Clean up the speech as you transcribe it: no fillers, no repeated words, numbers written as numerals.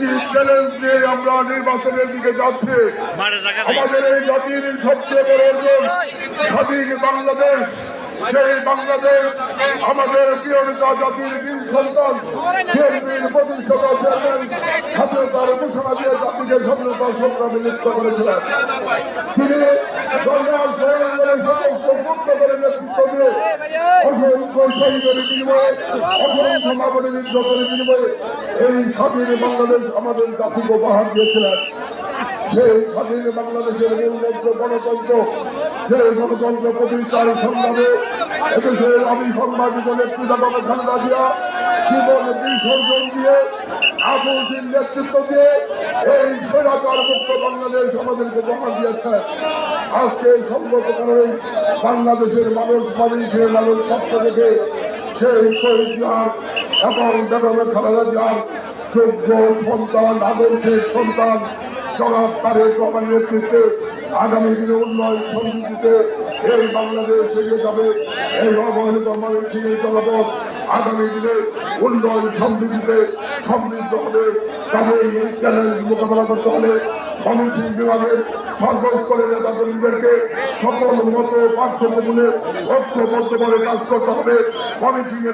একটি চ্যালেঞ্জ নিয়ে আমরা নির্বাচনের দিকে যাচ্ছি। আমাদের এই জাতির সবচেয়ে বড় অর্জন স্বাধীন বাংলাদেশ। সেই বাংলাদেশ আমাদের প্রিয় নেতা জাতির বীর সন্তান বিএনপির প্রতিষ্ঠাতা চেয়ারম্যান স্বাধীনতার ঘোষণা দিয়ে জাতিকে স্বাধীনতার সংগ্রামে লিপ্ত করেছিলেন। তিনি সমস্ত মুক্ত করে নেতৃত্ব দিয়ে অসংখ্য শহীদের বিনিময়ে অসংখ্য মানবী নির্যাতনের বিনিময়ে এই স্বাধীন বাংলাদেশ আমাদের জাতিকে উপহার দিয়েছিলেন। সেই স্বাধীন বাংলাদেশের মূলমন্ত্র গণতন্ত্র, সেই গণতন্ত্র প্রতিষ্ঠার সংগ্রামে এদেশের আমি সাংবাদিক নেতৃত্ব খালেদা জিয়া জীবন বিসর্জন দিয়ে আবুল নেতৃত্ব দিয়ে এই স্বৈরাচার মুক্ত বাংলাদেশ আমাদেরকে উপহার দিয়েছে। আজকে সংগত কারণে বাংলাদেশের মানুষের মানুষ স্বাস্থ্য দেখে সেই শহীদ জিয়ার এবং বেগম খালেদা জিয়ার যোগ্য সন্তান আদর্শের সন্তান জনাব তারেক রহমানের নেতৃত্বে আগামী দিনে উন্নয়ন সমৃদ্ধিতে এই বাংলাদেশ এগিয়ে যাবে। এই অবহেলিত মানুষের জনপদ আগামী দিনে উন্নয়ন সমৃদ্ধিতে সমৃদ্ধ হবে। তাদের এই চ্যালেঞ্জ মোকাবেলা করতে হলে ময়মনসিংহ বিভাগের সর্বস্তরের নেতাকর্মীদেরকে সকল মত পার্থক্য বলে ঐক্যবদ্ধভাবে কাজ করতে হবে। ময়মনসিংহের